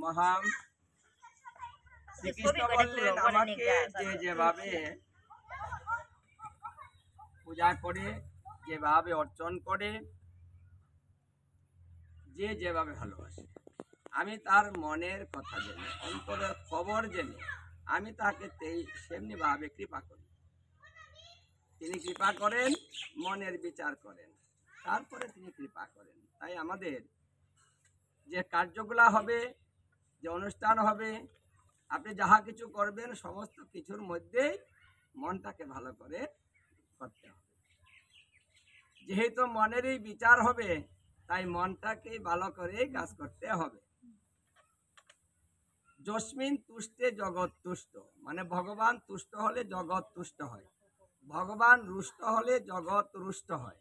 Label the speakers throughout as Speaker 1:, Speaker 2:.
Speaker 1: নমঃ। শ্রীকৃষ্ণ বললেন আমাকে যে যেভাবে পূজা করে, যেভাবে অর্চন করে, যে যেভাবে ভালোবাসে, আমি তার মনের কথা জেনে, অন্তরের খবর জেনে আমি তাকে সেমনি ভাবে কৃপা করি। তিনি কৃপা করেন, মনের বিচার করেন, তারপরে তিনি কৃপা করেন। তাই আমাদের যে কার্যগুলা হবে, যে অনুষ্ঠান হবে, আপনি যাহা কিছু করবেন সমস্ত কিছুর মধ্যেই মনটাকে ভালো করে করতে হবে। যেহেতু মনেরই বিচার হবে, তাই মনটাকে ভালো করে কাজ করতে হবে। যস্মিন তুষ্টে জগৎ তুষ্ট, মানে ভগবান তুষ্ট হলে জগৎ তুষ্ট হয়, ভগবান রুষ্ট হলে জগৎ রুষ্ট হয়।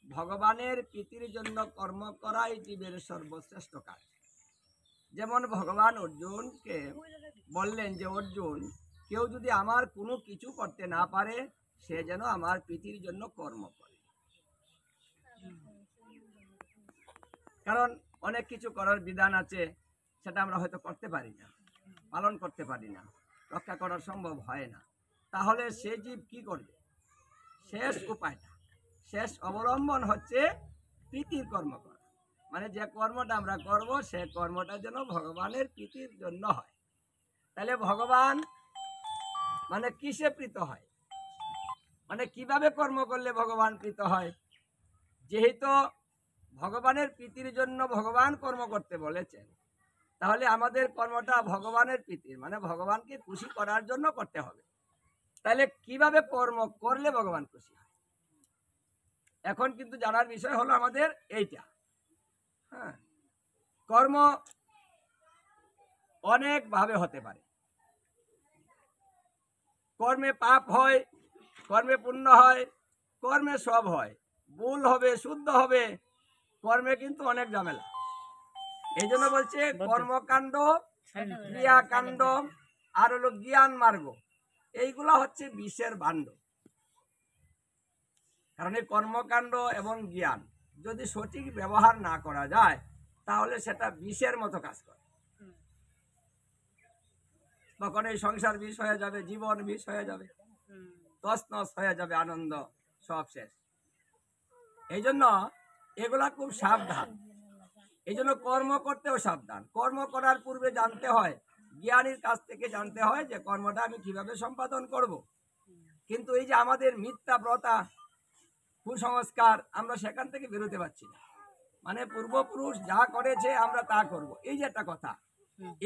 Speaker 1: ভগবানের প্রীতির জন্য কর্ম করাই জীবের সর্বশ্রেষ্ঠ কাজ। যেমন ভগবান অর্জুনকে বললেন যে অর্জুন, কেউ যদি আমার কোনো কিছু করতে না পারে, সে যেন আমার প্রীতির জন্য কর্ম করে। কারণ অনেক কিছু করার বিধান আছে, সেটা আমরা হয়তো করতে পারি না, পালন করতে পারি না, রক্ষা করা সম্ভব হয় না। তাহলে সে জীব কি করবে? শেষ উপায়টা, শেষ অবলম্বন হচ্ছে প্রীতির কর্ম করা। মানে যে কর্মটা আমরা করব, সে কর্মটা যেন ভগবানের প্রীতির জন্য হয়। তাহলে ভগবান মানে কিসে প্রীত হয়, মানে কিভাবে কর্ম করলে ভগবান প্রীত হয়? যেহেতু ভগবানের প্রীতির জন্য ভগবান কর্ম করতে বলেছেন, তাহলে আমাদের কর্মটা ভগবানের প্রীতির, মানে ভগবানকে খুশি করার জন্য করতে হবে। তাহলে কিভাবে কর্ম করলে ভগবান খুশি হয়, এখন কিন্তু জানার বিষয় হলো আমাদের এইটা। হ্যাঁ, কর্ম অনেক ভাবে হতে পারে। কর্মে পাপ হয়, কর্মে পুণ্য হয়, কর্মে সব হয়, ভুল হবে, শুদ্ধ হবে, কর্মে কিন্তু অনেক ঝামেলা। এই জন্য বলছে কর্মকাণ্ড, ক্রিয়াকাণ্ড আর হলো জ্ঞান মার্গ, এইগুলা হচ্ছে বিষের ভাণ্ড। কারণ এই কর্মকাণ্ড এবং জ্ঞান যদি সঠিক ব্যবহার না করা যায়, তাহলে সেটা বিষের মতো কাজ করে। তখন এই সংসার বিষ হয়ে যাবে, জীবন বিষ হয়ে যাবে, তছনছ হয়ে যাবে, আনন্দ সব শেষ। এই জন্য এগুলা খুব সাবধান। এই জন্য কর্ম করতেও সাবধান। কর্ম করার পূর্বে জানতে হয়, জ্ঞানীর কাছ থেকে জানতে হয় যে কর্মটা আমি কিভাবে সম্পাদন করব। কিন্তু এই যে আমাদের মিথ্যা প্রথা, কুসংস্কার, আমরা সেখান থেকে বেরোতে পারছি না। মানে পূর্বপুরুষ যা করেছে আমরা তা করব, এই যে একটা কথা,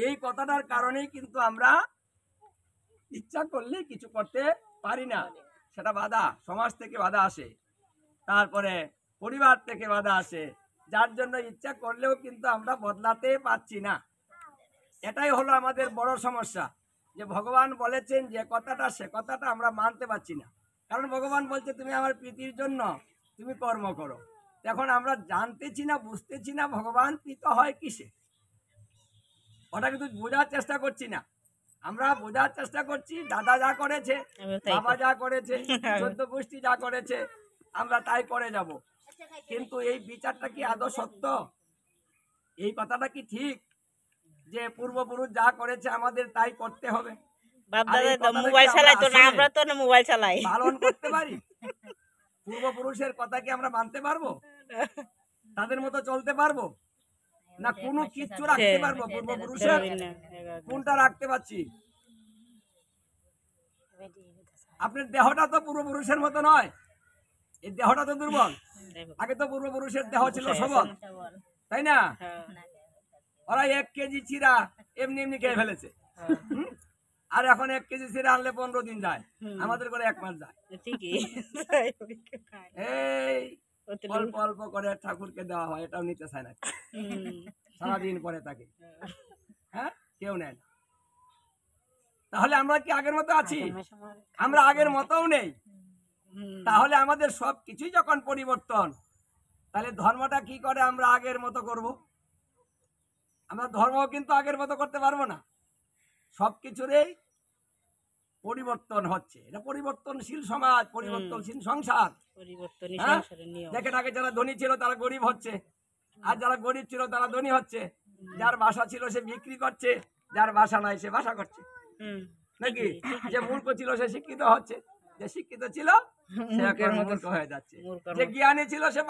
Speaker 1: এই কথাটার কারণেই কিন্তু আমরা ইচ্ছা করলে কিছু করতে পারি না। সেটা বাধা, সমাজ থেকে বাধা আসে, তারপরে পরিবার থেকে বাধা আসে, যার জন্য ইচ্ছা করলেও কিন্তু আমরা বদলাতে পারছি না। এটাই হলো আমাদের বড় সমস্যা, যে ভগবান বলেছেন যে কথাটা, সে কথাটা আমরা মানতে পারছি না। কারণ ভগবান বলছে তুমি আমার প্রীতির জন্য তুমি কর্ম করো। এখন আমরা জানতেছি না, বুঝতেছি না ভগবান প্রীত হয় কিসে, ওটা কিন্তু বোঝার চেষ্টা করছি না। আমরা বোঝার চেষ্টা করছি দাদা যা করেছে, বাবা যা করেছে, 14 গোষ্ঠী যা করেছে, আমরা তাই করে যাব। কিন্তু এই বিচারটা কি আদৌ সত্য? এই কথাটা কি ঠিক যে পূর্বপুরুষ যা করেছে আমাদের তাই করতে হবে? পালন করতে পারি? পূর্বপুরুষের কথা কি আমরা মানতে পারবো? তাদের মতো চলতে পারবো না? কোনো কিচ্ছু রাখতে পারবো? পূর্বপুরুষের কোনটা রাখতে পারছি? আপনার দেহটা তো পূর্বপুরুষের মতো নয়, এই দেহটা তো দুর্বল। আগে তো পূর্বপুরুষের দেহ ছিল সবল, তাই না? ওরা 1 কেজি চিরা এমনি এমনি খেয়ে ফেলেছে, আর এখন 1 কেজি চিরা আনলে 15 দিন যায়, আমাদের করে 1 মাস যায়। এই অল্প অল্প করে ঠাকুরকে দেওয়া হয়, এটাও নিতে চায় না, সারাদিন পরে তাকে, হ্যাঁ, কেউ নেয় না। তাহলে আমরা কি আগের মতো আছি? আমরা আগের মতও নেই। তাহলে আমাদের সব কিছুই যখন পরিবর্তন, তাহলে ধর্মটা কি করে আমরা আগের মতো করব? আমরা ধর্ম কিন্তু আগের মতো করতে পারবো না। সবকিছুরই পরিবর্তন হচ্ছে, এটা পরিবর্তনশীল সমাজ, পরিবর্তনশীল সংসার। দেখেন আগে যারা ধনী ছিল তারা গরিব হচ্ছে, আর যারা গরিব ছিল তারা ধনী হচ্ছে। যার বাসা ছিল সে বিক্রি করছে, যার বাসা নাই সে বাসা করছে,
Speaker 2: হুম।
Speaker 1: নাকি? যে মূর্খ ছিল সে শিক্ষিত হচ্ছে, যে শিক্ষিত ছিল সে এখন মূর্খ হয়ে যাচ্ছে,
Speaker 2: মূর্খের
Speaker 1: যে
Speaker 2: মতো।
Speaker 1: জ্ঞানী ছিল সে